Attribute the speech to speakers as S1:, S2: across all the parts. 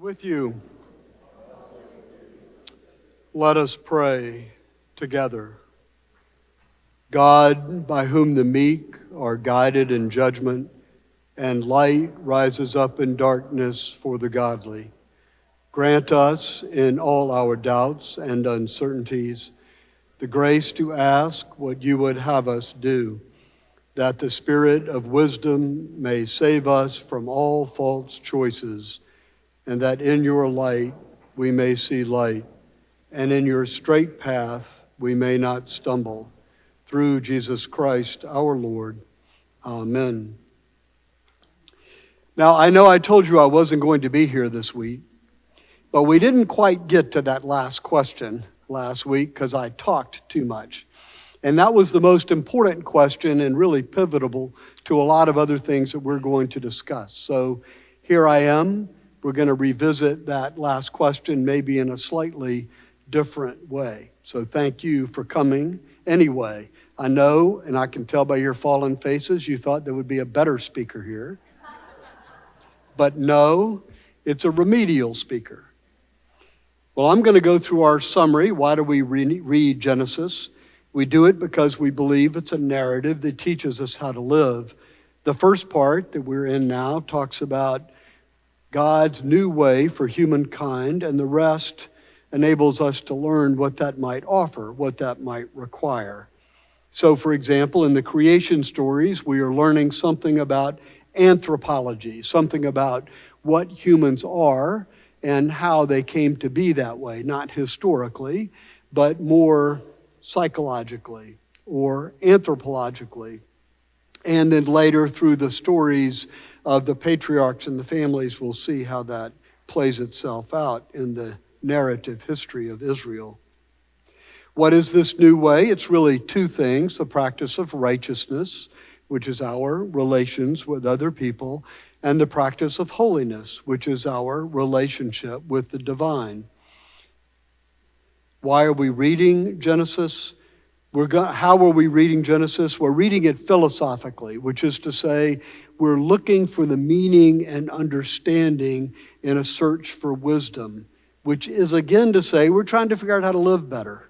S1: With you, let us pray together. God, by whom the meek are guided in judgment, and light rises up in darkness for the godly, grant us in all our doubts and uncertainties the grace to ask what you would have us do, that the Spirit of wisdom may save us from all false choices, and that in your light we may see light, and in your straight path we may not stumble. Through Jesus Christ our Lord. Amen. Now, I know I told you I wasn't going to be here this week, but we didn't quite get to that last question last week because I talked too much. And that was the most important question and really pivotal to a lot of other things that we're going to discuss. So here I am. We're going to revisit that last question, maybe in a slightly different way. So thank you for coming anyway. I know, and I can tell by your fallen faces, you thought there would be a better speaker here. But no, it's a remedial speaker. Well, I'm going to go through our summary. Why do we read Genesis? We do it because we believe it's a narrative that teaches us how to live. The first part that we're in now talks about God's new way for humankind, and the rest enables us to learn what that might offer, what that might require. So, for example, in the creation stories, we are learning something about anthropology, something about what humans are and how they came to be that way, not historically, but more psychologically or anthropologically. And then later through the stories of the patriarchs and the families, we'll see how that plays itself out in the narrative history of Israel. What is this new way? It's really two things: the practice of righteousness, which is our relations with other people, and the practice of holiness, which is our relationship with the divine. Why are we reading Genesis? How are we reading Genesis? We're reading it philosophically, which is to say, we're looking for the meaning and understanding in a search for wisdom, which is again to say we're trying to figure out how to live better.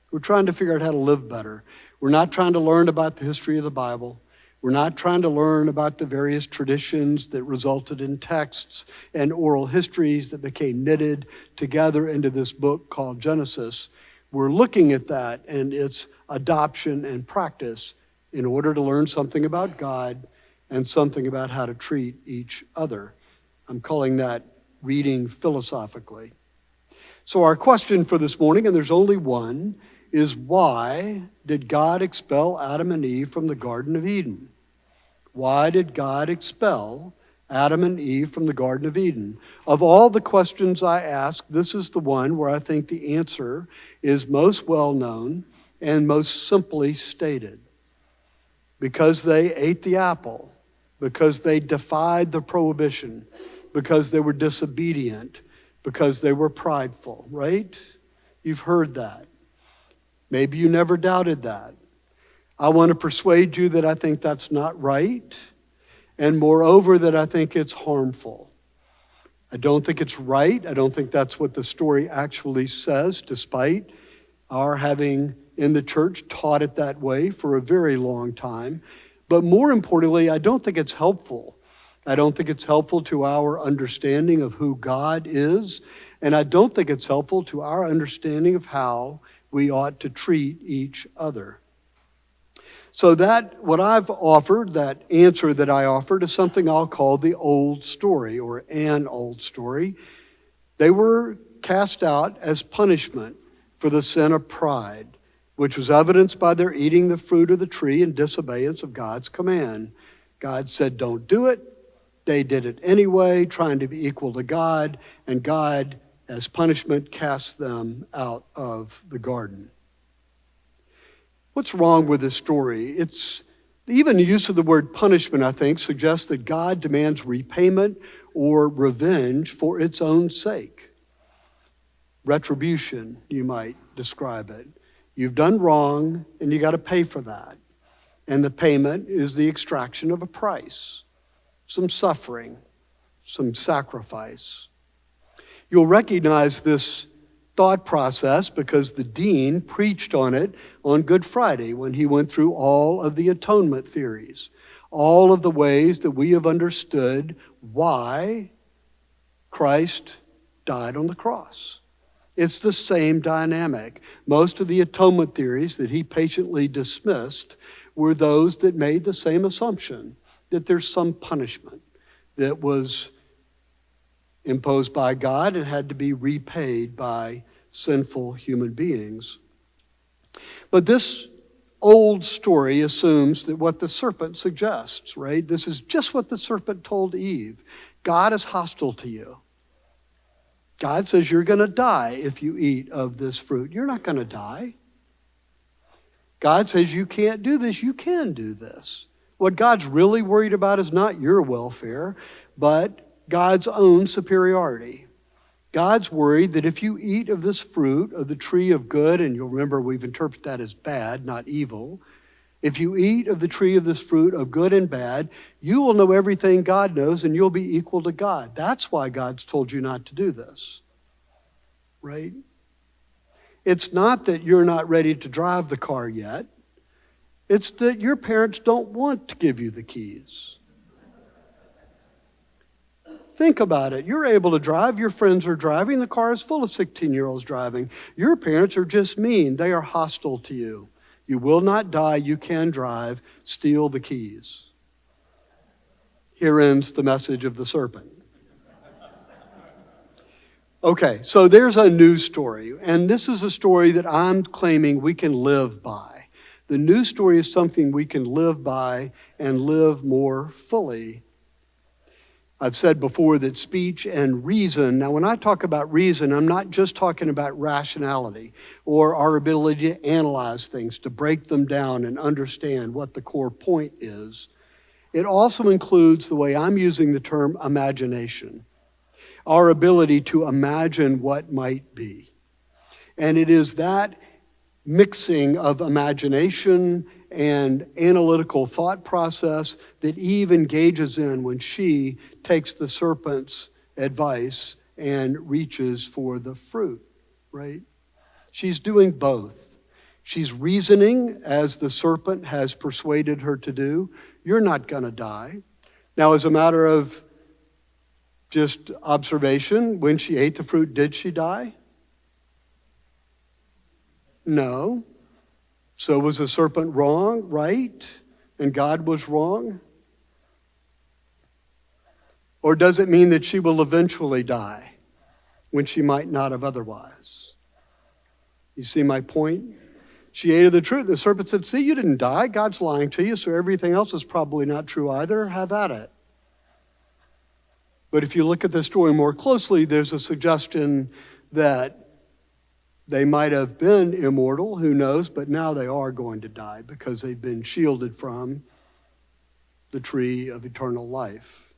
S1: We're trying to figure out how to live better. We're not trying to learn about the history of the Bible. We're not trying to learn about the various traditions that resulted in texts and oral histories that became knitted together into this book called Genesis. We're looking at that and its adoption and practice in order to learn something about God and something about how to treat each other. I'm calling that reading philosophically. So our question for this morning, and there's only one, is why did God expel Adam and Eve from the Garden of Eden? Why did God expel Adam and Eve from the Garden of Eden? Of all the questions I ask, this is the one where I think the answer is most well known and most simply stated. Because they ate the apple, because they defied the prohibition, because they were disobedient, because they were prideful, right? You've heard that. Maybe you never doubted that. I want to persuade you that I think that's not right, and moreover, that I think it's harmful. I don't think it's right. I don't think that's what the story actually says, despite our having in the church taught it that way for a very long time. But more importantly, I don't think it's helpful. I don't think it's helpful to our understanding of who God is, and I don't think it's helpful to our understanding of how we ought to treat each other. So that, what I've offered, that answer that I offered, is something I'll call the old story, or an old story. They were cast out as punishment for the sin of pride, which was evidenced by their eating the fruit of the tree in disobedience of God's command. God said, don't do it. They did it anyway, trying to be equal to God, and God, as punishment, cast them out of the garden. What's wrong with this story? Even the use of the word punishment, I think, suggests that God demands repayment or revenge for its own sake. Retribution, you might describe it. You've done wrong, and you got to pay for that. And the payment is the extraction of a price, some suffering, some sacrifice. You'll recognize this thought process because the dean preached on it on Good Friday when he went through all of the atonement theories, all of the ways that we have understood why Christ died on the cross. It's the same dynamic. Most of the atonement theories that he patiently dismissed were those that made the same assumption, that there's some punishment that was imposed by God and had to be repaid by sinful human beings. But this old story assumes that what the serpent suggests, right? This is just what the serpent told Eve. God is hostile to you. God says you're going to die if you eat of this fruit. You're not going to die. God says you can't do this. You can do this. What God's really worried about is not your welfare, but God's own superiority. God's worried that if you eat of this fruit, of the tree of good, and you'll remember we've interpreted that as bad, not evil. If you eat of the tree of this fruit of good and bad, you will know everything God knows and you'll be equal to God. That's why God's told you not to do this, right? It's not that you're not ready to drive the car yet. It's that your parents don't want to give you the keys. Think about it. You're able to drive. Your friends are driving. The car is full of 16-year-olds driving. Your parents are just mean. They are hostile to you. You will not die. You can drive. Steal the keys. Here ends the message of the serpent. Okay, so there's a news story. And this is a story that I'm claiming we can live by. The news story is something we can live by and live more fully. I've said before that speech and reason, now when I talk about reason, I'm not just talking about rationality or our ability to analyze things, to break them down and understand what the core point is. It also includes the way I'm using the term imagination, our ability to imagine what might be. And it is that mixing of imagination and analytical thought process that Eve engages in when she takes the serpent's advice and reaches for the fruit, right? She's doing both. She's reasoning as the serpent has persuaded her to do. You're not going to die. Now, as a matter of just observation, when she ate the fruit, did she die? No. So was the serpent wrong, right? And God was wrong? Or does it mean that she will eventually die when she might not have otherwise? You see my point? She ate of the truth. The serpent said, see, you didn't die. God's lying to you, so everything else is probably not true either. Have at it. But if you look at the story more closely, there's a suggestion that they might have been immortal, who knows, but now they are going to die because they've been shielded from the tree of eternal life.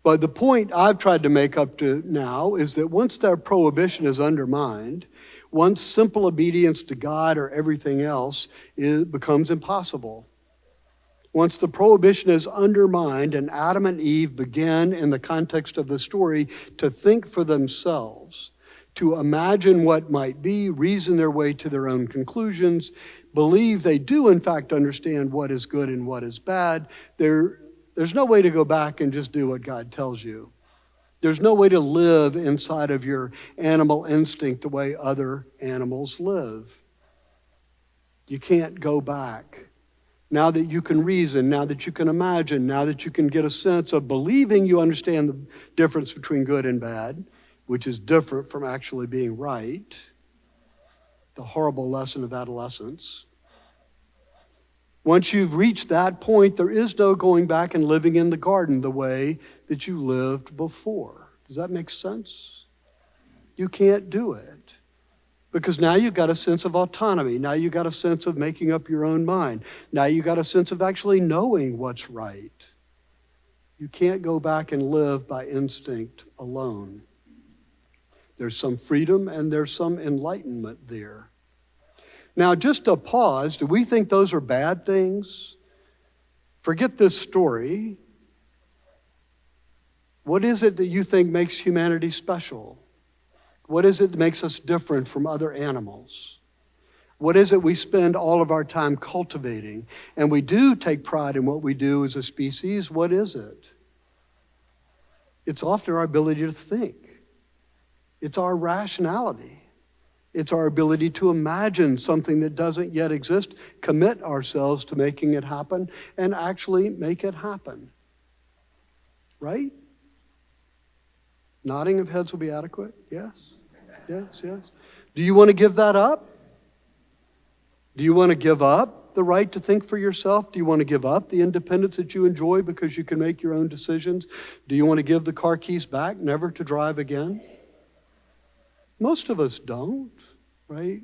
S1: But the point I've tried to make up to now is that once their prohibition is undermined, once simple obedience to God or everything else becomes impossible. Once the prohibition is undermined and Adam and Eve begin, in the context of the story, to think for themselves, to imagine what might be, reason their way to their own conclusions, believe they do in fact understand what is good and what is bad, there's no way to go back and just do what God tells you. There's no way to live inside of your animal instinct the way other animals live. You can't go back. Now that you can reason, now that you can imagine, now that you can get a sense of believing you understand the difference between good and bad, which is different from actually being right, the horrible lesson of adolescence. Once you've reached that point, there is no going back and living in the garden the way that you lived before. Does that make sense? You can't do it. Because now you've got a sense of autonomy. Now you've got a sense of making up your own mind. Now you've got a sense of actually knowing what's right. You can't go back and live by instinct alone. There's some freedom and there's some enlightenment there. Now, just a pause, do we think those are bad things? Forget this story. What is it that you think makes humanity special? What is it that makes us different from other animals? What is it we spend all of our time cultivating? And we do take pride in what we do as a species. What is it? It's often our ability to think. It's our rationality. It's our ability to imagine something that doesn't yet exist, commit ourselves to making it happen, and actually make it happen. Right? Nodding of heads will be adequate? Yes? Yes, yes. Do you want to give that up? Do you want to give up the right to think for yourself? Do you want to give up the independence that you enjoy because you can make your own decisions? Do you want to give the car keys back, never to drive again? Most of us don't, right?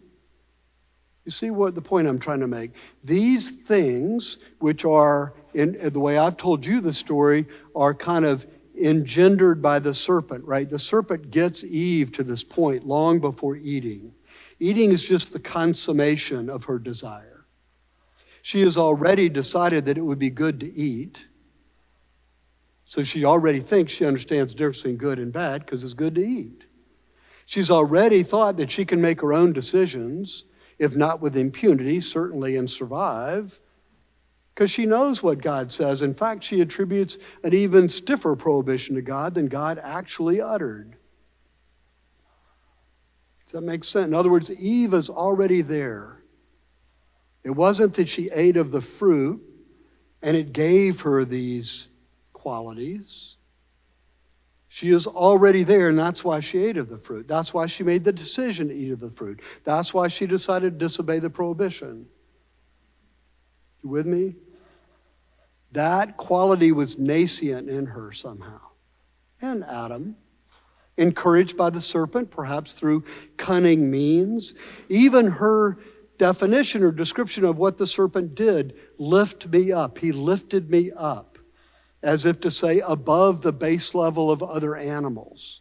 S1: You see what the point I'm trying to make? These things, which are, in the way I've told you the story, are kind of engendered by the serpent, right? The serpent gets Eve to this point long before eating. Eating is just the consummation of her desire. She has already decided that it would be good to eat. So she already thinks she understands the difference between good and bad because it's good to eat. She's already thought that she can make her own decisions, if not with impunity, certainly, and survive, because she knows what God says. In fact, she attributes an even stiffer prohibition to God than God actually uttered. Does that make sense? In other words, Eve is already there. It wasn't that she ate of the fruit and it gave her these qualities. She is already there, and that's why she ate of the fruit. That's why she made the decision to eat of the fruit. That's why she decided to disobey the prohibition. You with me? That quality was nascent in her somehow. And Adam, encouraged by the serpent, perhaps through cunning means. Even her definition or description of what the serpent did, lift me up. He lifted me up, as if to say above the base level of other animals.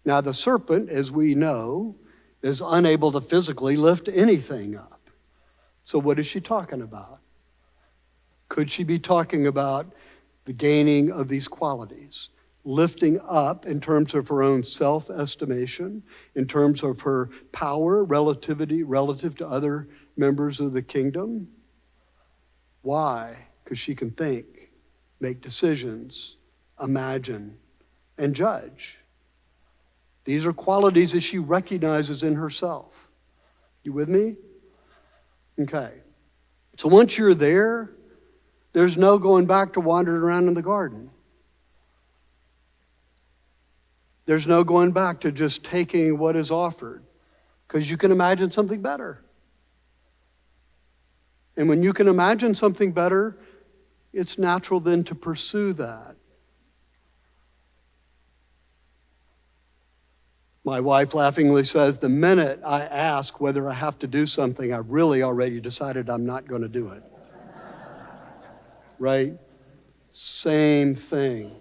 S1: Now the serpent, as we know, is unable to physically lift anything up. So what is she talking about? Could she be talking about the gaining of these qualities? Lifting up in terms of her own self-estimation, in terms of her power, relative to other members of the kingdom. Why? Because she can think, make decisions, imagine, and judge. These are qualities that she recognizes in herself. You with me? Okay. So once you're there, there's no going back to wandering around in the garden. There's no going back to just taking what is offered, because you can imagine something better. And when you can imagine something better, it's natural then to pursue that. My wife laughingly says, the minute I ask whether I have to do something, I've really already decided I'm not going to do it. Right? Same thing.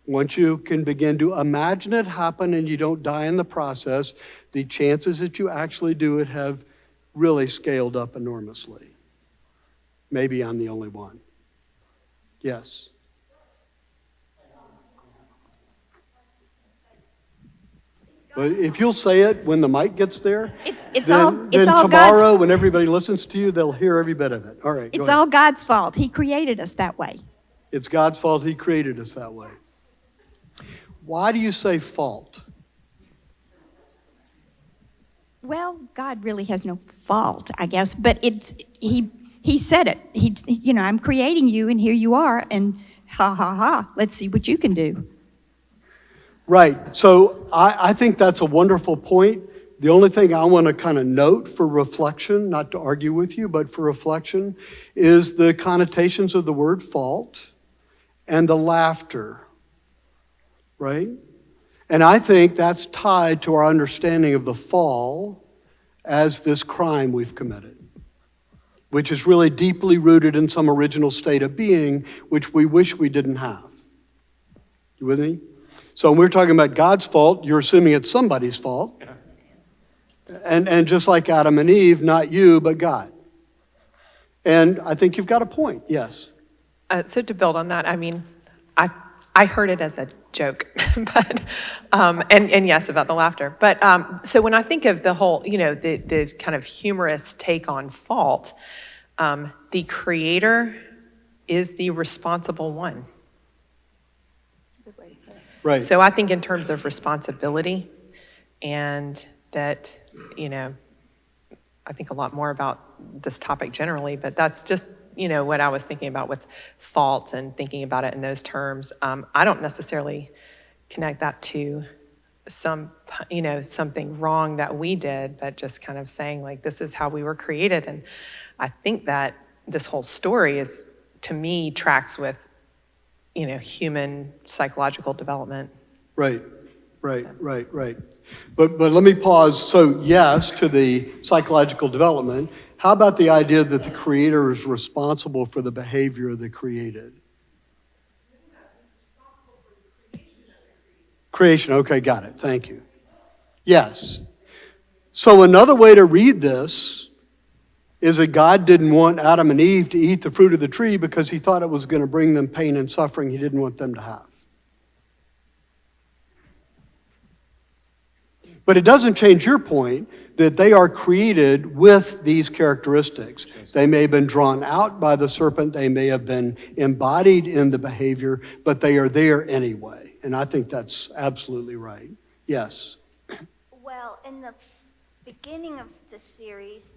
S1: Once you can begin to imagine it happen and you don't die in the process, the chances that you actually do it have really scaled up enormously. Maybe I'm the only one. Yes. But if you'll say it when the mic gets there, then tomorrow when everybody listens to you, they'll hear every bit of it. All right.
S2: It's all God's fault. He created us that way.
S1: It's God's fault. He created us that way. Why do you say fault?
S2: Well, God really has no fault, I guess, but he said it. I'm creating you, and here you are, and let's see what you can do.
S1: Right. So I think that's a wonderful point. The only thing I want to kind of note for reflection, not to argue with you, but for reflection, is the connotations of the word fault and the laughter. Right? And I think that's tied to our understanding of the fall as this crime we've committed, which is really deeply rooted in some original state of being, which we wish we didn't have. You with me? So when we're talking about God's fault, you're assuming it's somebody's fault. And just like Adam and Eve, not you, but God. And I think you've got a point, yes.
S3: So to build on that, I mean, I heard it as a joke, but and yes, about the laughter. But so when I think of the whole, the kind of humorous take on fault, the Creator is the responsible one.
S1: Right.
S3: So I think in terms of responsibility, and that, I think a lot more about this topic generally, but that's just, what I was thinking about with fault and thinking about it in those terms. I don't necessarily connect that to something wrong that we did, but just kind of saying like, this is how we were created. And I think that this whole story is, to me, tracks with, human psychological development.
S1: Right. But let me pause. So yes, to the psychological development. How about the idea that the Creator is responsible for the behavior of the created? Creation, okay, got it. Thank you. Yes. So another way to read this is that God didn't want Adam and Eve to eat the fruit of the tree because he thought it was going to bring them pain and suffering he didn't want them to have. But it doesn't change your point that they are created with these characteristics. They may have been drawn out by the serpent, they may have been embodied in the behavior, but they are there anyway. And I think that's absolutely right. Yes?
S4: Well, in the beginning of the series,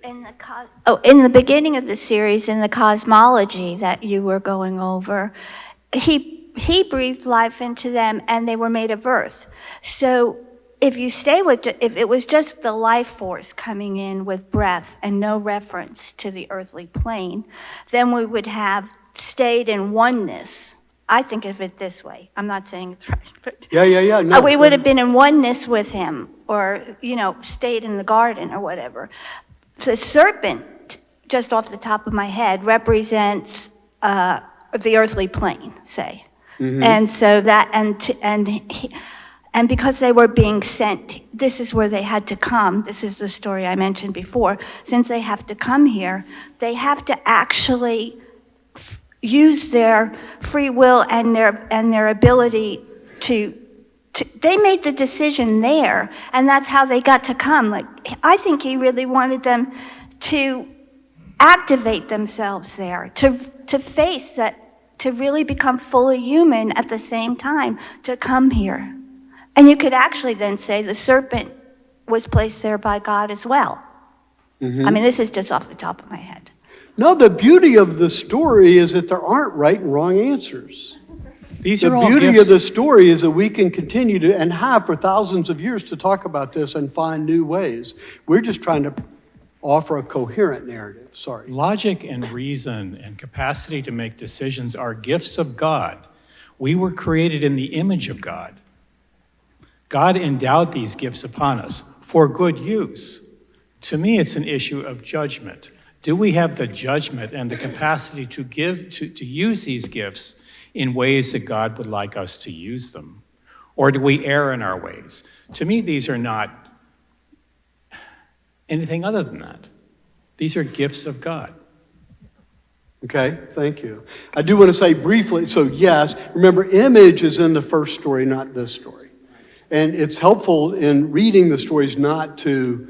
S4: in the beginning of the series, in the cosmology that you were going over, he breathed life into them and they were made of earth. So if it was just the life force coming in with breath and no reference to the earthly plane, then we would have stayed in oneness. I think of it this way. I'm not saying it's right, but
S1: Yeah. No,
S4: we would have been in oneness with him, or stayed in the garden or whatever. The serpent, just off the top of my head, represents the earthly plane, say, and so that and because they were being sent, this is where they had to come. This is the story I mentioned before. Since they have to come here, they have to actually use their free will and their ability to. They made the decision there, and that's how they got to come. Like, I think he really wanted them to activate themselves there, to face that, to really become fully human at the same time, to come here. And you could actually then say the serpent was placed there by God as well. I mean, this is just off the top of my head.
S1: No, the beauty of the story is that there aren't right and wrong answers.
S5: These are all
S1: The beauty
S5: gifts.
S1: of the story is that we can continue to, and have for thousands of years, to talk about this and find new ways. We're just trying to offer a coherent narrative. Sorry.
S5: Logic and reason and capacity to make decisions are gifts of God. We were created in the image of God. God endowed these gifts upon us for good use. To me, it's an issue of judgment. Do we have the judgment and the capacity to use these gifts in ways that God would like us to use them? Or do we err in our ways? To me, these are not anything other than that. These are gifts of God.
S1: Okay, thank you. I do want to say briefly, so yes, remember, image is in the first story, not this story. And it's helpful in reading the stories not to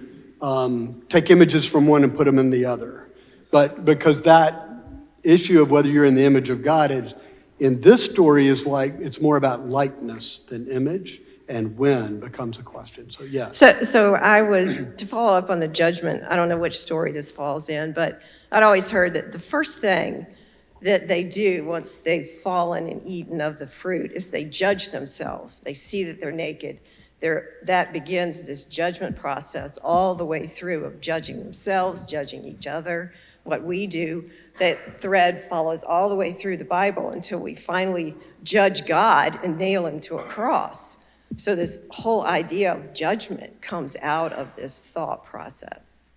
S1: take images from one and put them in the other. But because that issue of whether you're in the image of God is, in this story, is like, it's more about likeness than image, and when becomes a question. So yes.
S6: So I was, to follow up on the judgment, I don't know which story this falls in, but I'd always heard that the first thing that they do once they've fallen and eaten of the fruit is they judge themselves. They see that they're naked. That begins this judgment process all the way through of judging themselves, judging each other, what we do. That thread follows all the way through the Bible until we finally judge God and nail him to a cross. So this whole idea of judgment comes out of this thought process.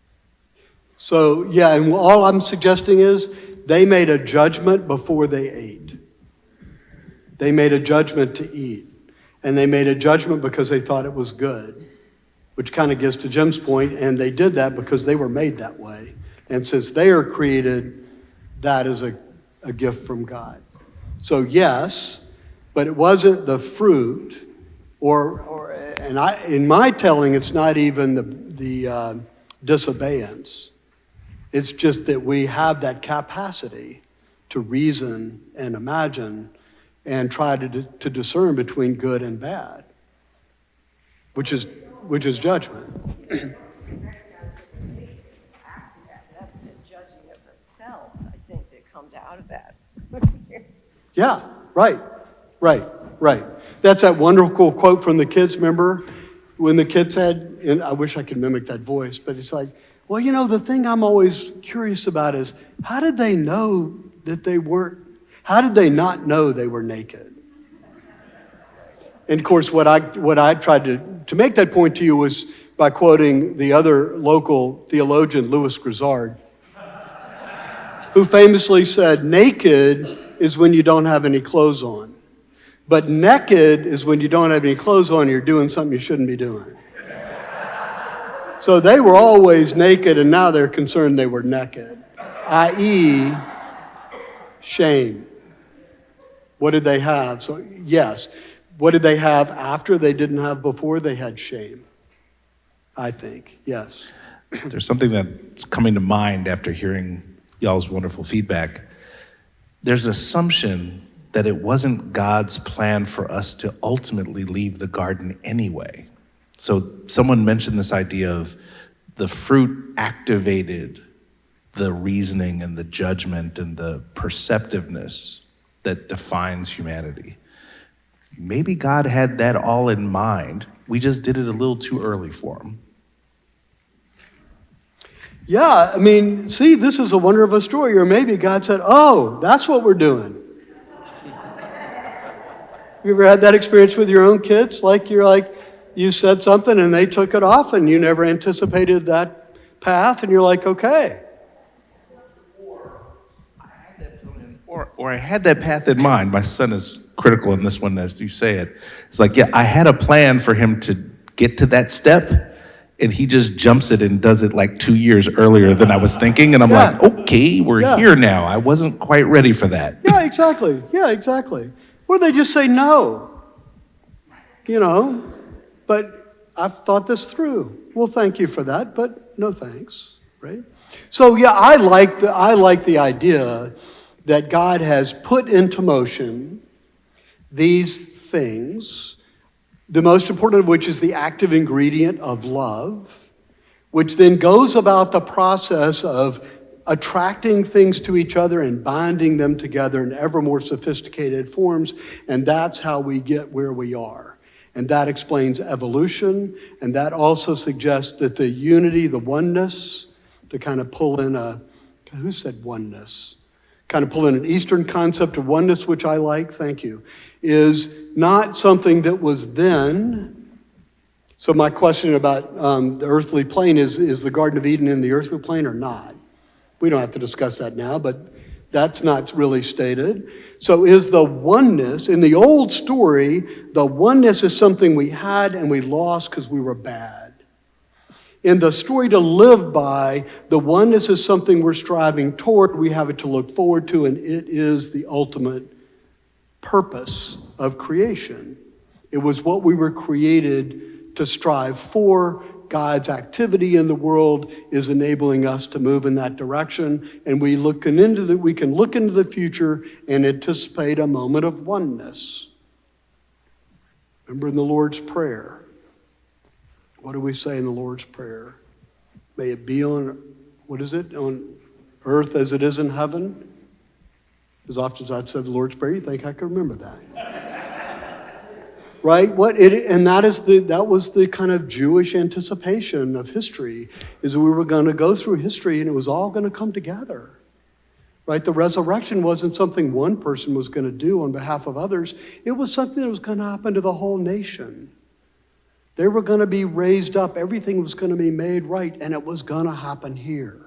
S1: So yeah, and all I'm suggesting is they made a judgment before they ate. They made a judgment to eat. And they made a judgment because they thought it was good, which kind of gets to Jim's point, and they did that because they were made that way. And since they are created, that is a gift from God. So yes, But it wasn't the fruit, in my telling, it's not even the disobeyance. It's just that we have that capacity to reason and imagine and try to discern between good and bad, which is judgment.
S6: That's the judging of themselves, I think, that comes out of that.
S1: Yeah, right. That's that wonderful quote from the kids, remember? When the kid said, and I wish I could mimic that voice, but it's like, well, the thing I'm always curious about is, how did they know that how did they not know they were naked? And of course, what I tried to make that point to you was by quoting the other local theologian, Louis Grizzard, who famously said, naked is when you don't have any clothes on. But naked is when you don't have any clothes on, you're doing something you shouldn't be doing. So they were always naked, and now they're concerned they were naked, i.e., shame. What did they have? So, yes. What did they have after they didn't have before? They had shame, I think, yes.
S7: There's something that's coming to mind after hearing y'all's wonderful feedback. There's an assumption that it wasn't God's plan for us to ultimately leave the garden anyway. So someone mentioned this idea of the fruit activated the reasoning and the judgment and the perceptiveness that defines humanity. Maybe God had that all in mind. We just did it a little too early for him.
S1: Yeah, I mean, see, this is a wonder of a story. Or maybe God said, oh, that's what we're doing. You ever had that experience with your own kids? You said something and they took it off and you never anticipated that path and you're like, okay.
S7: Or I had that path in mind. My son is critical in this one, as you say it. It's like, yeah, I had a plan for him to get to that step, and he just jumps it and does it like 2 years earlier than I was thinking. And I'm like, okay, we're here now. I wasn't quite ready for that.
S1: Yeah, exactly. Or they just say no, but I've thought this through. Well, thank you for that, but no thanks, right? So yeah, I like the idea that God has put into motion these things, the most important of which is the active ingredient of love, which then goes about the process of attracting things to each other and binding them together in ever more sophisticated forms, and that's how we get where we are. And that explains evolution, and that also suggests that the unity, the oneness, to kind of pull in who said oneness? Kind of pull in an Eastern concept of oneness, which I like, thank you, is not something that was then. So my question about the earthly plane is the Garden of Eden in the earthly plane or not? We don't have to discuss that now, but that's not really stated. So is the oneness, in the old story, the oneness is something we had and we lost because we were bad. In the story to live by, the oneness is something we're striving toward, we have it to look forward to, and it is the ultimate purpose of creation. It was what we were created to strive for. God's activity in the world is enabling us to move in that direction, and we can look into the future and anticipate a moment of oneness. Remember in the Lord's Prayer, what do we say in the Lord's Prayer? May it be on earth as it is in heaven? As often as I've said the Lord's Prayer, you think I could remember that. Right? That was the kind of Jewish anticipation of history, is we were going to go through history and it was all going to come together. Right? The resurrection wasn't something one person was going to do on behalf of others. It was something that was going to happen to the whole nation. They were going to be raised up. Everything was going to be made right, and it was going to happen here.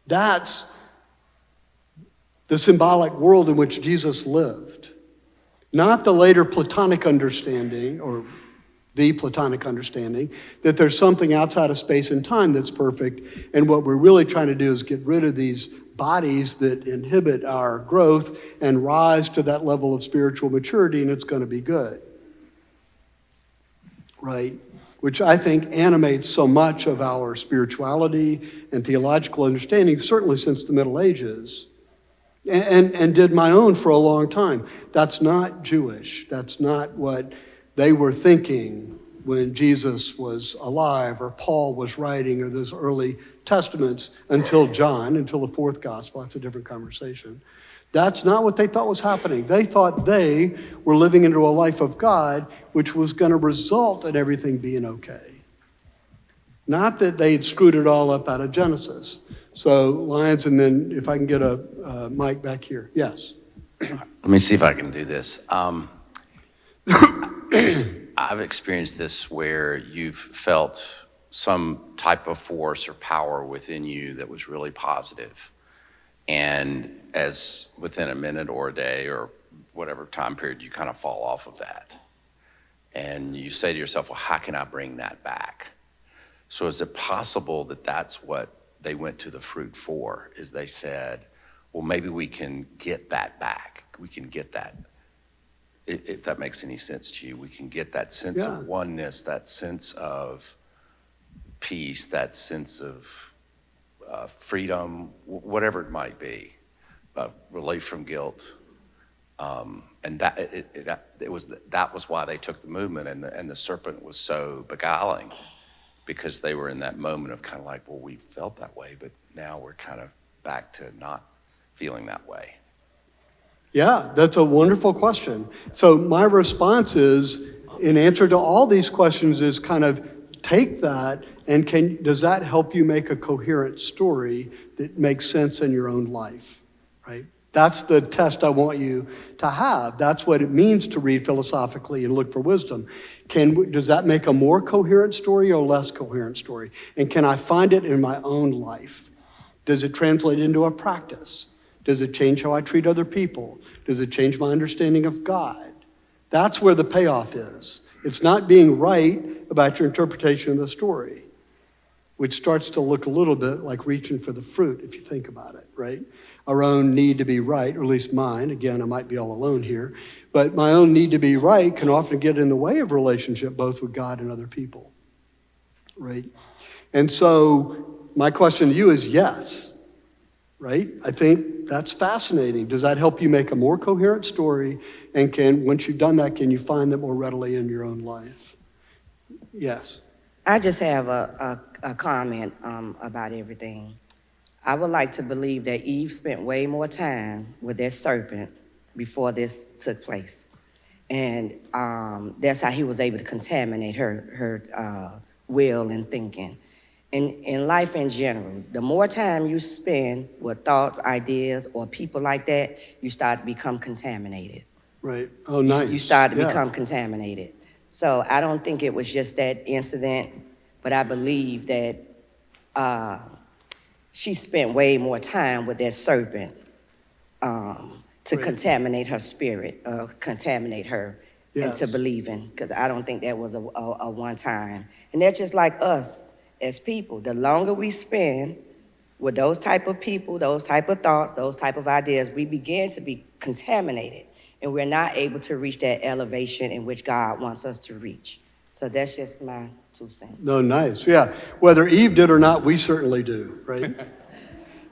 S1: That's the symbolic world in which Jesus lived. Not the later Platonic understanding, or the Platonic understanding, that there's something outside of space and time that's perfect, and what we're really trying to do is get rid of these bodies that inhibit our growth and rise to that level of spiritual maturity, and it's going to be good. Right? Which I think animates so much of our spirituality and theological understanding, certainly since the Middle Ages, and did my own for a long time. That's not Jewish. That's not what they were thinking when Jesus was alive or Paul was writing or those early testaments until John, until the fourth gospel. That's a different conversation. That's not what they thought was happening. They thought they were living into a life of God, which was going to result in everything being okay. Not that they'd screwed it all up out of Genesis. So, Lyons, and then if I can get a mic back here. Yes.
S8: Let me see if I can do this. I've experienced this where you've felt some type of force or power within you that was really positive. And as within a minute or a day or whatever time period, you kind of fall off of that. And you say to yourself, well, how can I bring that back? So is it possible that that's what they went to the fruit for, is they said, well, maybe we can get that back. We can get that. If that makes any sense to you, we can get that sense of oneness, that sense of peace, that sense of freedom, whatever it might be, relief from guilt, and that was why they took the movement, and the serpent was so beguiling, because they were in that moment of kind of like, well, we felt that way, but now we're kind of back to not feeling that way.
S1: Yeah, that's a wonderful question. So my response is, in answer to all these questions, is kind of take that and does that help you make a coherent story that makes sense in your own life, right? That's the test I want you to have. That's what it means to read philosophically and look for wisdom. Does that make a more coherent story or less coherent story? And can I find it in my own life? Does it translate into a practice? Does it change how I treat other people? Does it change my understanding of God? That's where the payoff is. It's not being right about your interpretation of the story, which starts to look a little bit like reaching for the fruit if you think about it, right? Our own need to be right, or at least mine, again, I might be all alone here, but my own need to be right can often get in the way of relationship both with God and other people, right? And so my question to you is yes, right? I think that's fascinating. Does that help you make a more coherent story? And once you've done that, can you find that more readily in your own life? Yes.
S9: I just have a comment about everything. I would like to believe that Eve spent way more time with that serpent before this took place. And that's how he was able to contaminate her will and thinking. In life in general, the more time you spend with thoughts, ideas, or people like that, you start to become contaminated.
S1: Right. Oh, nice.
S9: You start to become contaminated. So I don't think it was just that incident, but I believe that she spent way more time with that serpent to contaminate her spirit, contaminate her into believing, because I don't think that was a one time. And that's just like us as people. The longer we spend with those type of people, those type of thoughts, those type of ideas, we begin to be contaminated, and we're not able to reach that elevation in which God wants us to reach. So that's just my 2 cents.
S1: No, nice. Yeah. Whether Eve did or not, we certainly do, right?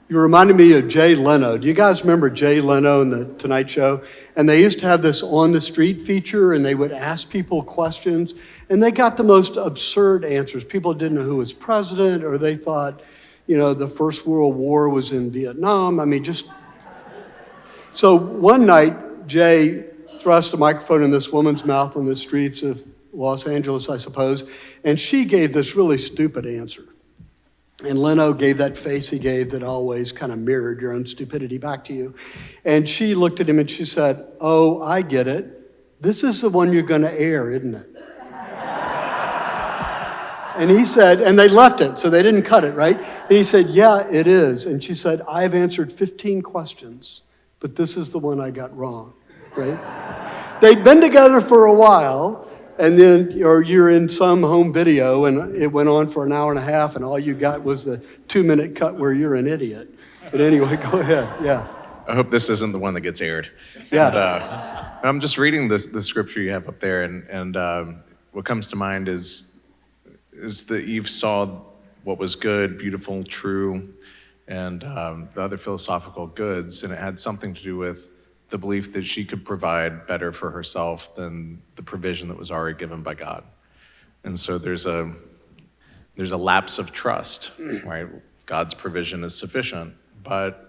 S1: You reminded me of Jay Leno. Do you guys remember Jay Leno and the Tonight Show? And they used to have this on the street feature, and they would ask people questions, and they got the most absurd answers. People didn't know who was president, or they thought, the First World War was in Vietnam. I mean, just... So one night, Jay thrust a microphone in this woman's mouth on the streets of Los Angeles, I suppose, and she gave this really stupid answer. And Leno gave that face he gave that always kind of mirrored your own stupidity back to you. And she looked at him and she said, "Oh, I get it. This is the one you're going to air, isn't it?" And he said, and they left it, so they didn't cut it, right? And he said, "Yeah, it is." And she said, "I've answered 15 questions, but this is the one I got wrong," right? They'd been together for a while, and then, or you're in some home video, and it went on for an hour and a half, and all you got was the 2-minute cut where you're an idiot. But anyway, go ahead. Yeah.
S10: I hope this isn't the one that gets aired.
S1: Yeah.
S10: And, I'm just reading the scripture you have up there, and what comes to mind is that Eve saw what was good, beautiful, true, and the other philosophical goods, and it had something to do with the belief that she could provide better for herself than the provision that was already given by God. And so there's a lapse of trust, right? God's provision is sufficient, but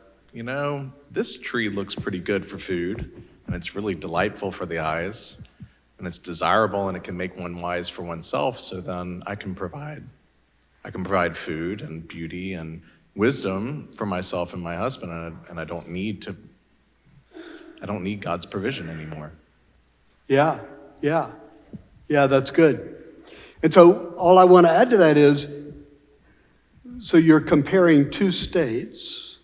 S10: this tree looks pretty good for food, and it's really delightful for the eyes, and it's desirable, and it can make one wise for oneself. So then I can provide food and beauty and wisdom for myself and my husband, and I don't need God's provision anymore.
S1: Yeah, that's good. And so all I want to add to that is, so you're comparing two states,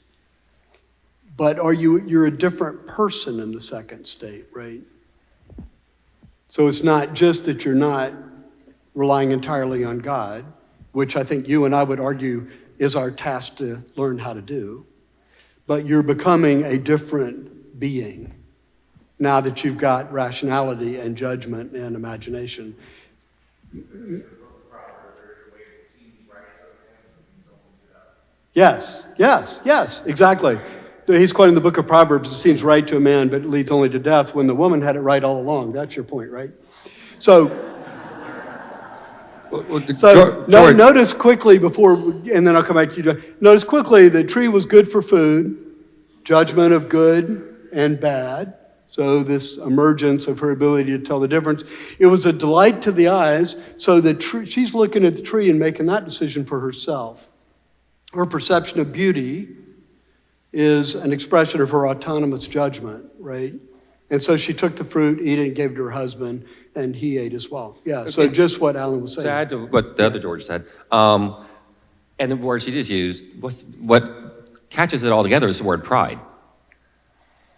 S1: but you're a different person in the second state, right? So it's not just that you're not relying entirely on God, which I think you and I would argue is our task to learn how to do, but you're becoming a different being now that you've got rationality and judgment and imagination. Yes, exactly. He's quoting the book of Proverbs. It seems right to a man, but it leads only to death, when the woman had it right all along. That's your point, right? So notice quickly and then I'll come back to you. Notice quickly the tree was good for food, judgment of good and bad. So this emergence of her ability to tell the difference. It was a delight to the eyes. So she's looking at the tree and making that decision for herself. Her perception of beauty is an expression of her autonomous judgment, right? And so she took the fruit, ate it, and gave it to her husband, and he ate as well. Yeah, so just what Alan was saying.
S11: To add to what the other George said, and the word she just used, what catches it all together is the word pride.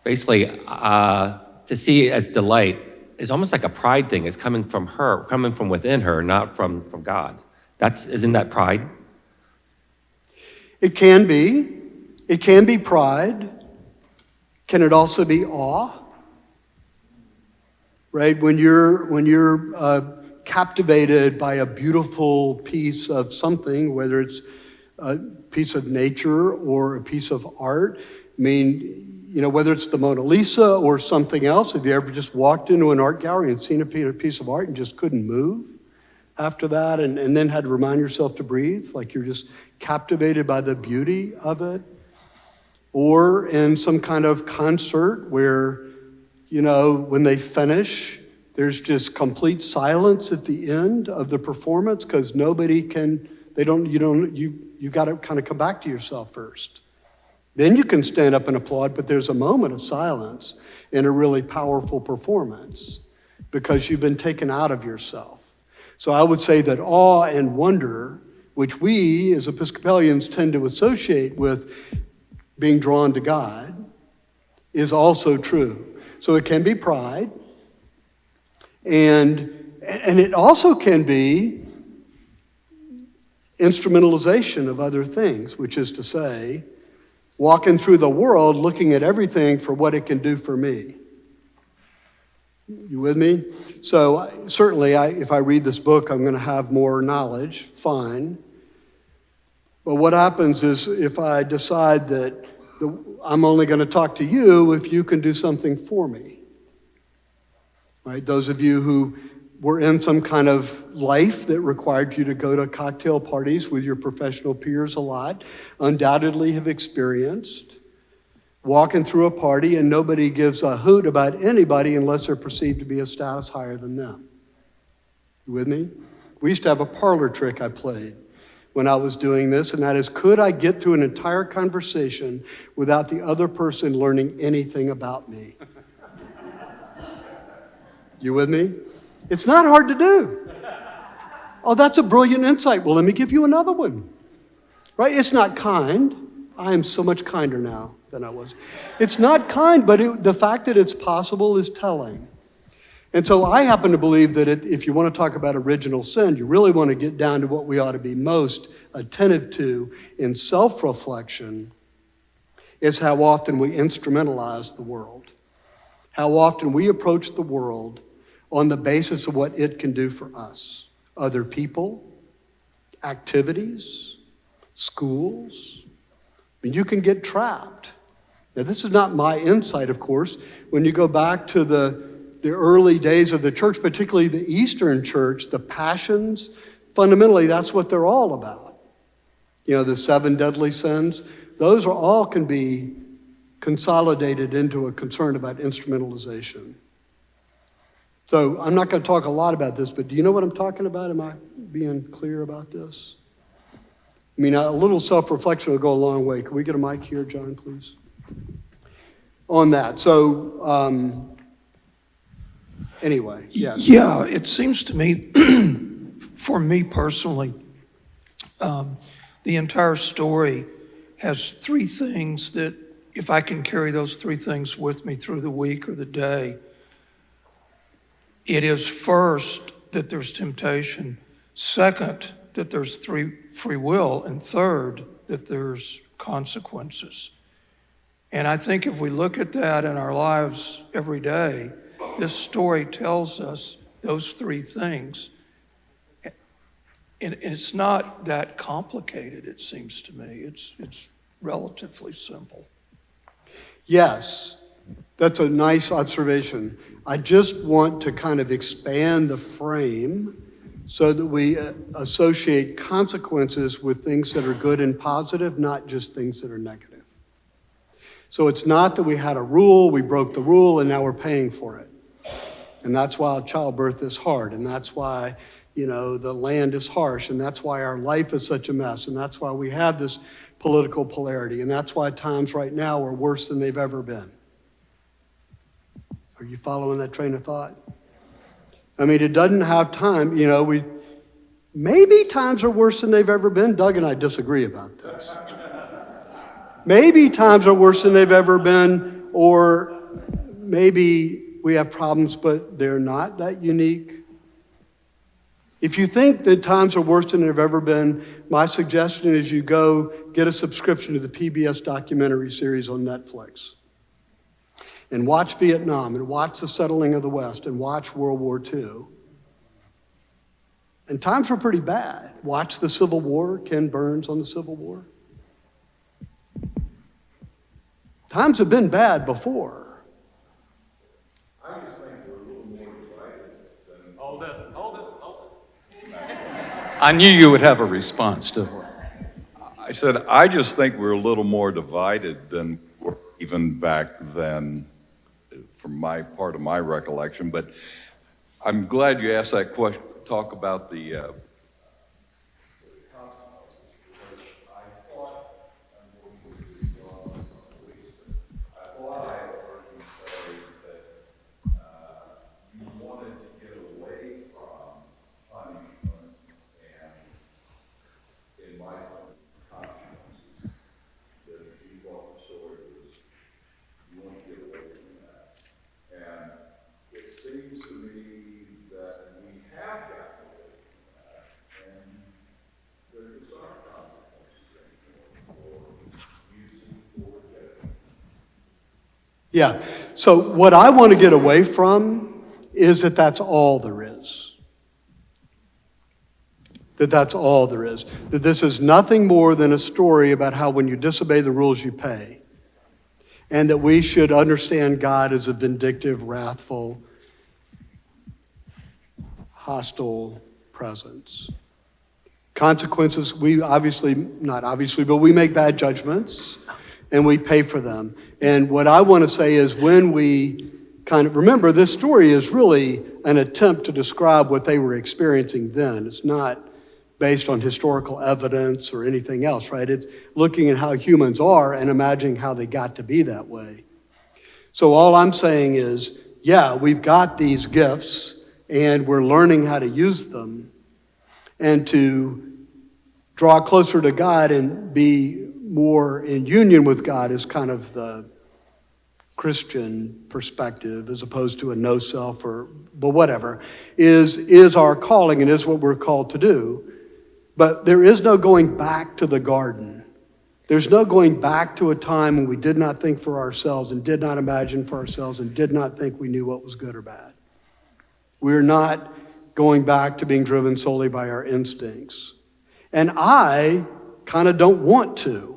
S11: Basically, to see it as delight is almost like a pride thing. It's coming from her, coming from within her, not from God. Isn't that pride?
S1: It can be. It can be pride. Can it also be awe? Right? When you're captivated by a beautiful piece of something, whether it's a piece of nature or a piece of art, I mean, whether it's the Mona Lisa or something else, have you ever just walked into an art gallery and seen a piece of art and just couldn't move after that, and then had to remind yourself to breathe, like you're just captivated by the beauty of it? Or in some kind of concert where, when they finish, there's just complete silence at the end of the performance because nobody can, you got to kind of come back to yourself first. Then you can stand up and applaud, but there's a moment of silence in a really powerful performance because you've been taken out of yourself. So I would say that awe and wonder, which we as Episcopalians tend to associate with being drawn to God, is also true. So it can be pride, and it also can be instrumentalization of other things, which is to say, walking through the world looking at everything for what it can do for me. You with me? So certainly, if I read this book, I'm going to have more knowledge, fine. But what happens is if I decide that I'm only going to talk to you if you can do something for me. Right? Those of you who were in some kind of life that required you to go to cocktail parties with your professional peers a lot, undoubtedly have experienced walking through a party and nobody gives a hoot about anybody unless they're perceived to be a status higher than them. You with me? We used to have a parlor trick I played when I was doing this, and that is, could I get through an entire conversation without the other person learning anything about me? You with me? It's not hard to do. Oh, that's a brilliant insight. Well, let me give you another one. Right? It's not kind. I am so much kinder now than I was. It's not kind, but the fact that it's possible is telling. And so I happen to believe that if you want to talk about original sin, you really want to get down to what we ought to be most attentive to in self-reflection. It's how often we instrumentalize the world, how often we approach the world on the basis of what it can do for us. Other people, activities, schools. I mean, you can get trapped. Now, this is not my insight, of course. When you go back to the early days of the church, particularly the Eastern church, the passions, fundamentally, that's what they're all about. You know, the 7 deadly sins, those are all can be consolidated into a concern about instrumentalization. So I'm not going to talk a lot about this, but do you know what I'm talking about? Am I being clear about this? I mean, a little self-reflection will go a long way. Can we get a mic here, John, please? On that. So, anyway, yes.
S12: Yeah, it seems to me, for me personally, the entire story has 3 things that, if I can carry those 3 things with me through the week or the day, it is first that there's temptation, second that there's free will, and third that there's consequences. And I think if we look at that in our lives every day, this story tells us those 3 things. And it's not that complicated, it seems to me. It's relatively simple.
S1: Yes, that's a nice observation. I just want to kind of expand the frame so that we associate consequences with things that are good and positive, not just things that are negative. So it's not that we had a rule, we broke the rule, and now we're paying for it. And that's why childbirth is hard, and that's why, you know, the land is harsh, and that's why our life is such a mess, and that's why we have this political polarity, and that's why times right now are worse than they've ever been. Are you following that train of thought? I mean, it doesn't have time, you know, maybe times are worse than they've ever been. Doug and I disagree about this. Maybe times are worse than they've ever been, or maybe we have problems, but they're not that unique. If you think that times are worse than they've ever been, my suggestion is you go get a subscription to the PBS documentary series on Netflix and watch Vietnam and watch the settling of the West and watch World War II. And times were pretty bad. Watch the Civil War, Ken Burns on the Civil War. Times have been bad before.
S13: I just think we're a little more divided than... Hold it. I knew you would have a response to it. I said, I just think we're a little more divided than even back then, from my part of my recollection. But I'm glad you asked that question. Talk about the
S1: Yeah, so what I want to get away from is that that's all there is. That's all there is. That this is nothing more than a story about how when you disobey the rules, you pay. And that we should understand God as a vindictive, wrathful, hostile presence. Consequences, we not obviously, but we make bad judgments and we pay for them. And what I want to say is when we kind of, remember this story is really an attempt to describe what they were experiencing then. It's not based on historical evidence or anything else, right? It's looking at how humans are and imagining how they got to be that way. So all I'm saying is, yeah, we've got these gifts and we're learning how to use them and to draw closer to God and be more in union with God is kind of the Christian perspective as opposed to a no self but whatever, is our calling and is what we're called to do. But there is no going back to the garden There's no going back to a time when we did not think for ourselves and did not imagine for ourselves and did not think we knew what was good or bad. We're not going back to being driven solely by our instincts. And I kind of don't want to,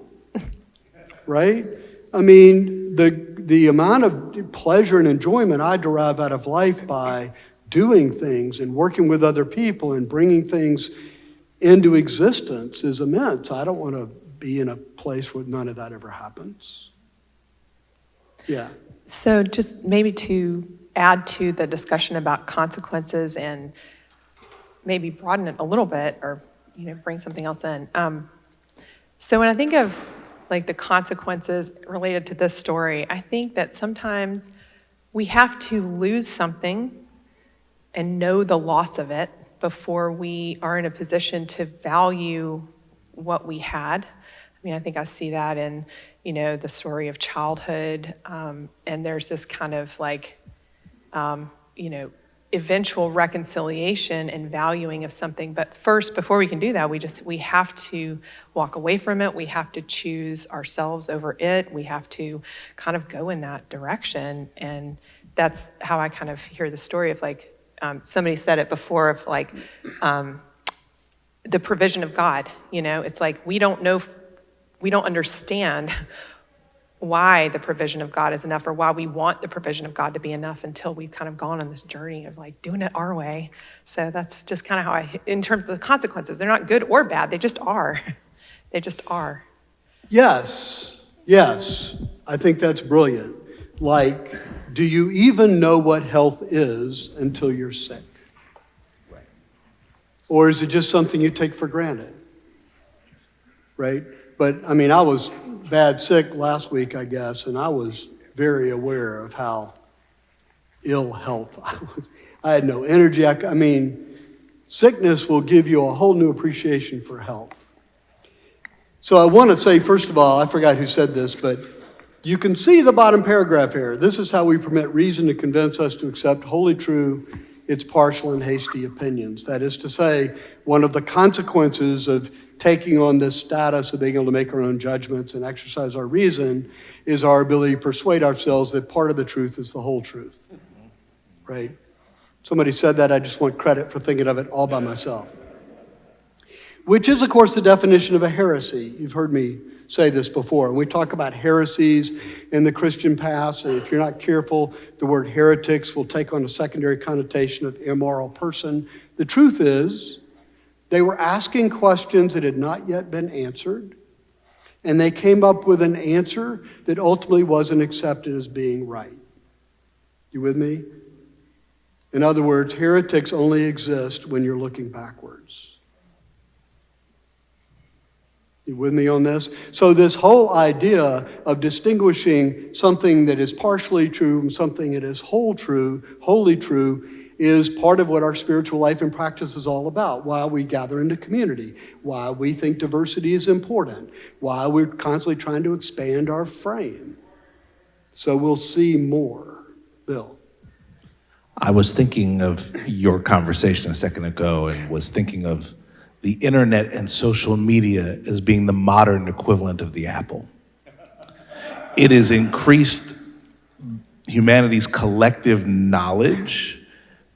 S1: right? I mean, the amount of pleasure and enjoyment I derive out of life by doing things and working with other people and bringing things into existence is immense. I don't want to be in a place where none of that ever happens. Yeah.
S3: So just maybe to add to the discussion about consequences and maybe broaden it a little bit or, bring something else in. So when I think of like the consequences related to this story, I think that sometimes we have to lose something and know the loss of it before we are in a position to value what we had. I mean, I think I see that in, the story of childhood, and there's this kind of like, eventual reconciliation and valuing of something. But first, before we can do that, we have to walk away from it. We have to choose ourselves over it. We have to kind of go in that direction. And that's how I kind of hear the story of like, somebody said it before of like, the provision of God, it's like, we don't understand why the provision of God is enough or why we want the provision of God to be enough until we've kind of gone on this journey of like doing it our way. So that's just kind of how in terms of the consequences, they're not good or bad. They just are. They just are.
S1: Yes. I think that's brilliant. Like, do you even know what health is until you're sick? Right. Or is it just something you take for granted? Right? But I mean, I was bad sick last week, I guess, and I was very aware of how ill health I was. I had no energy. I mean, sickness will give you a whole new appreciation for health. So I want to say, first of all, I forgot who said this, but you can see the bottom paragraph here. This is how we permit reason to convince us to accept wholly true its partial and hasty opinions. That is to say, one of the consequences of taking on this status of being able to make our own judgments and exercise our reason is our ability to persuade ourselves that part of the truth is the whole truth, right? Somebody said that, I just want credit for thinking of it all by myself. Which is, of course, the definition of a heresy. You've heard me say this before. And we talk about heresies in the Christian past, and if you're not careful, the word heretics will take on a secondary connotation of immoral person. The truth is, they were asking questions that had not yet been answered, and they came up with an answer that ultimately wasn't accepted as being right. You with me? In other words, heretics only exist when you're looking backwards. You with me on this? So this whole idea of distinguishing something that is partially true from something that is wholly true, is part of what our spiritual life and practice is all about, why we gather into community, why we think diversity is important, why we're constantly trying to expand our frame. So we'll see more. Bill.
S7: I was thinking of your conversation a second ago and was thinking of the internet and social media as being the modern equivalent of the Apple. It has increased humanity's collective knowledge,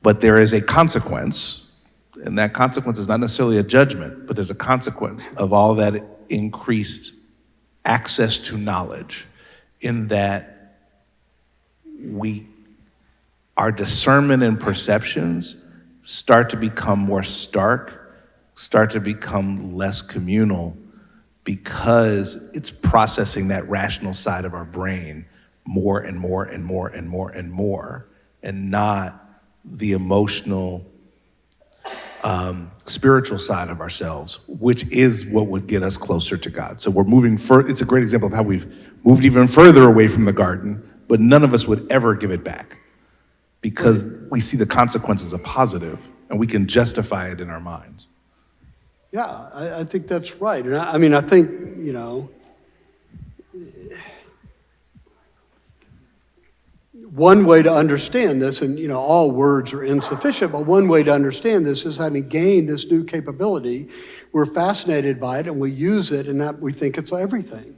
S7: but there is a consequence, and that consequence is not necessarily a judgment, but there's a consequence of all that increased access to knowledge, in that our discernment and perceptions start to become more stark, start to become less communal, because it's processing that rational side of our brain more and more and more and more and more, and not the emotional, spiritual side of ourselves, which is what would get us closer to God. So we're moving it's a great example of how we've moved even further away from the garden, but none of us would ever give it back because we see the consequences as a positive and we can justify it in our minds.
S1: Yeah, I think that's right. And I think, one way to understand this, and all words are insufficient, but one way to understand this is having gained this new capability, we're fascinated by it and we use it and that we think it's everything.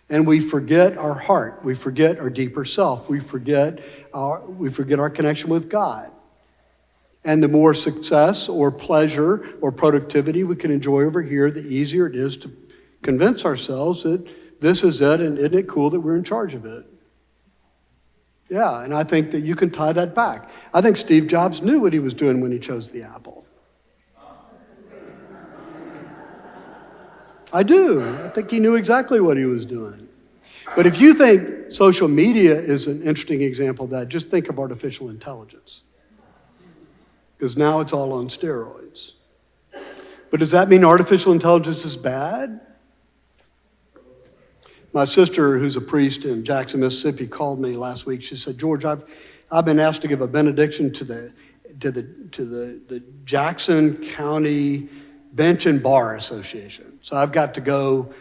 S1: And we forget our heart, we forget our deeper self, we forget our connection with God. And the more success or pleasure or productivity we can enjoy over here, the easier it is to convince ourselves that this is it and isn't it cool that we're in charge of it. Yeah, and I think that you can tie that back. I think Steve Jobs knew what he was doing when he chose the Apple. I do. I think he knew exactly what he was doing. But if you think social media is an interesting example of that, just think of artificial intelligence. Because now it's all on steroids. But does that mean artificial intelligence is bad? My sister, who's a priest in Jackson, Mississippi, called me last week. She said, "George, I've been asked to give a benediction to the Jackson County Bench and Bar Association. So I've got to go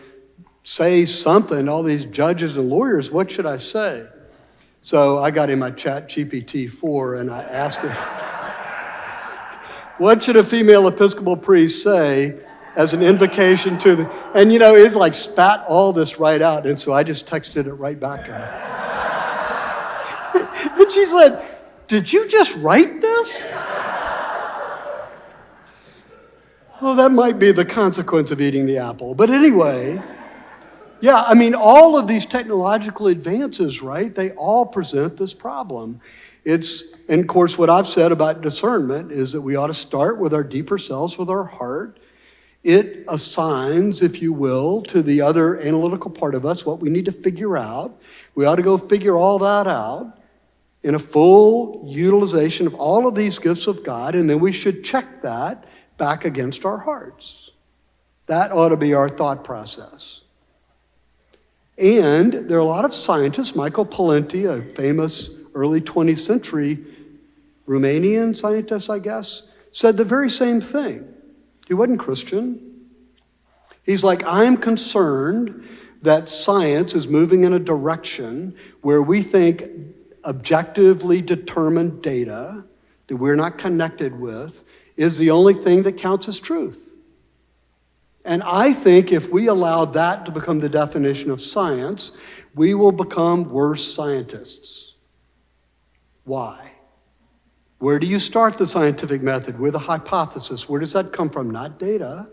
S1: say something. All these judges and lawyers, what should I say?" So I got in my Chat GPT-4 and I asked it, "What should a female Episcopal priest say as an invocation to the," and it like spat all this right out. And so I just texted it right back to her. And she said, "Did you just write this?" Well, that might be the consequence of eating the apple. But anyway, yeah, all of these technological advances, right? They all present this problem. And of course, what I've said about discernment is that we ought to start with our deeper selves, with our heart. It assigns, if you will, to the other analytical part of us what we need to figure out. We ought to go figure all that out in a full utilization of all of these gifts of God, and then we should check that back against our hearts. That ought to be our thought process. And there are a lot of scientists, Michael Palenti, a famous early 20th century Romanian scientist, I guess, said the very same thing. He wasn't Christian. He's like, "I'm concerned that science is moving in a direction where we think objectively determined data that we're not connected with is the only thing that counts as truth. And I think if we allow that to become the definition of science, we will become worse scientists." Why? Where do you start the scientific method? With a hypothesis. Where does that come from? Not data.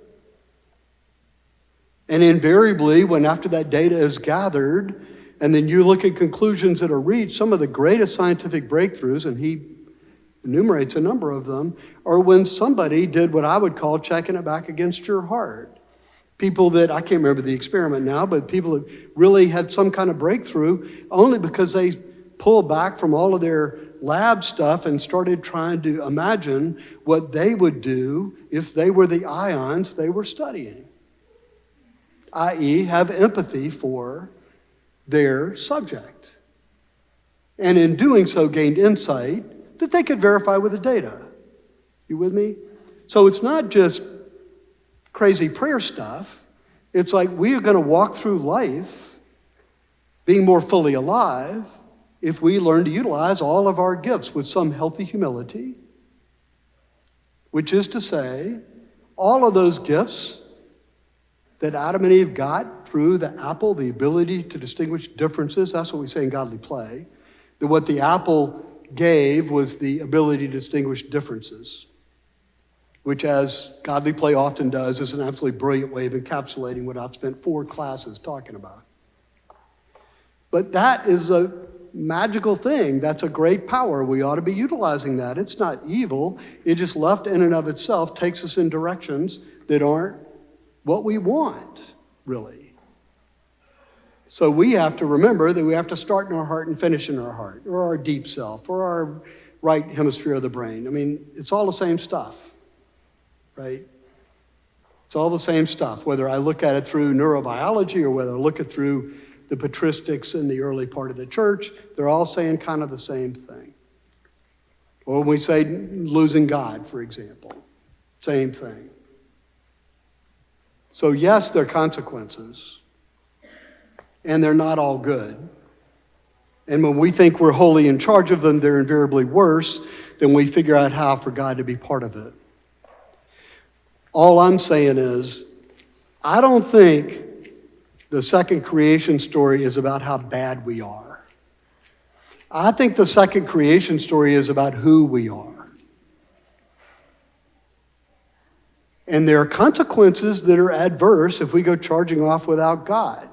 S1: And invariably, when after that data is gathered, and then you look at conclusions that are reached, some of the greatest scientific breakthroughs, and he enumerates a number of them, are when somebody did what I would call checking it back against your heart. People that, I can't remember the experiment now, but people that really had some kind of breakthrough only because they pulled back from all of their lab stuff and started trying to imagine what they would do if they were the ions they were studying, i.e. have empathy for their subject. And in doing so, gained insight that they could verify with the data. You with me? So it's not just crazy prayer stuff. It's like we are going to walk through life being more fully alive if we learn to utilize all of our gifts with some healthy humility, which is to say, all of those gifts that Adam and Eve got through the apple, the ability to distinguish differences, that's what we say in godly play, that what the apple gave was the ability to distinguish differences, which, as godly play often does, is an absolutely brilliant way of encapsulating what I've spent 4 classes talking about. But that is a magical thing. That's a great power. We ought to be utilizing that. It's not evil. It just left in and of itself takes us in directions that aren't what we want, really. So we have to remember that we have to start in our heart and finish in our heart, or our deep self, or our right hemisphere of the brain. It's all the same stuff, right? It's all the same stuff, whether I look at it through neurobiology or whether I look at it through the patristics in the early part of the church, they're all saying kind of the same thing. Or when we say losing God, for example, same thing. So yes, there are consequences, and they're not all good. And when we think we're wholly in charge of them, they're invariably worse. Then we figure out how for God to be part of it. All I'm saying is, I don't think the second creation story is about how bad we are. I think the second creation story is about who we are. And there are consequences that are adverse if we go charging off without God.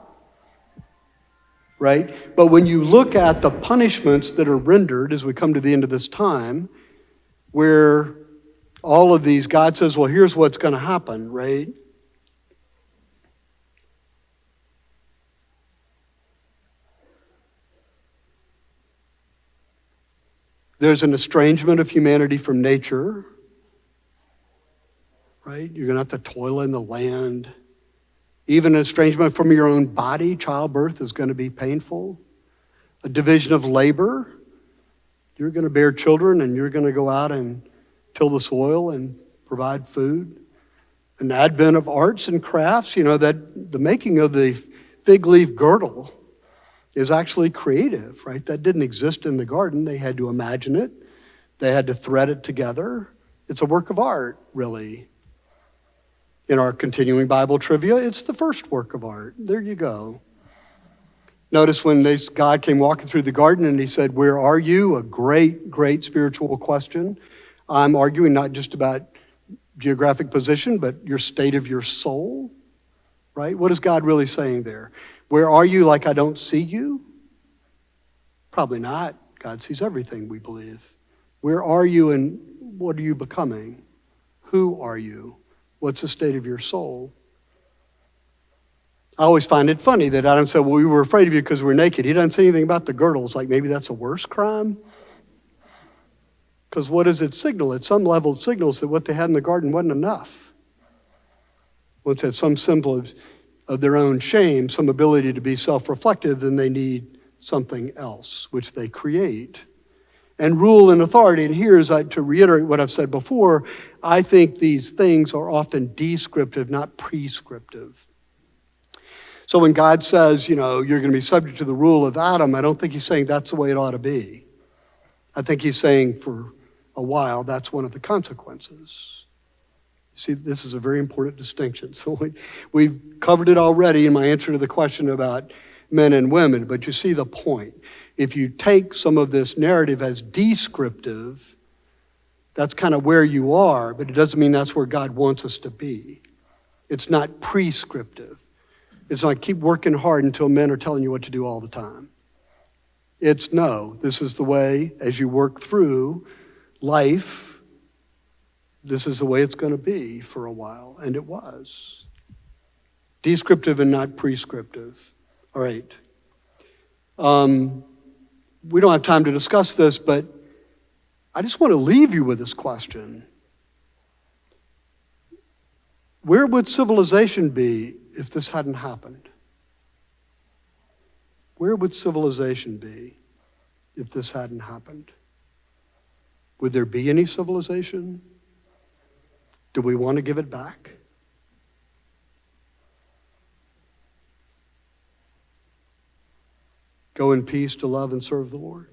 S1: Right? But when you look at the punishments that are rendered as we come to the end of this time, where all of these, God says, well, here's what's going to happen, right? There's an estrangement of humanity from nature, right? You're going to have to toil in the land. Even an estrangement from your own body, childbirth is going to be painful. A division of labor. You're going to bear children and you're going to go out and till the soil and provide food. An advent of arts and crafts, that the making of the fig leaf girdle is actually creative, right? That didn't exist in the garden. They had to imagine it. They had to thread it together. It's a work of art, really. In our continuing Bible trivia, it's the first work of art. There you go. Notice when God came walking through the garden and he said, where are you? A great, great spiritual question. I'm arguing not just about geographic position, but your state of your soul, right? What is God really saying there? Where are you, like I don't see you? Probably not. God sees everything, we believe. Where are you and what are you becoming? Who are you? What's the state of your soul? I always find it funny that Adam said, well, we were afraid of you because we're naked. He doesn't say anything about the girdles, like maybe that's a worse crime. Because what does it signal? At some level, it signals that what they had in the garden wasn't enough. Once they have some symbol of their own shame, some ability to be self-reflective, then they need something else, which they create. And rule and authority, and here is to reiterate what I've said before, I think these things are often descriptive, not prescriptive. So when God says, you're going to be subject to the rule of Adam, I don't think he's saying that's the way it ought to be. I think he's saying for a while, that's one of the consequences. See, this is a very important distinction. So we've covered it already in my answer to the question about men and women, but you see the point. If you take some of this narrative as descriptive, that's kind of where you are, but it doesn't mean that's where God wants us to be. It's not prescriptive. It's like keep working hard until men are telling you what to do all the time. It's no, this is the way as you work through life, this is the way it's going to be for a while, and it was. Descriptive and not prescriptive. All right. We don't have time to discuss this, but I just want to leave you with this question. Where would civilization be if this hadn't happened? Where would civilization be if this hadn't happened? Would there be any civilization? Do we want to give it back? Go in peace to love and serve the Lord.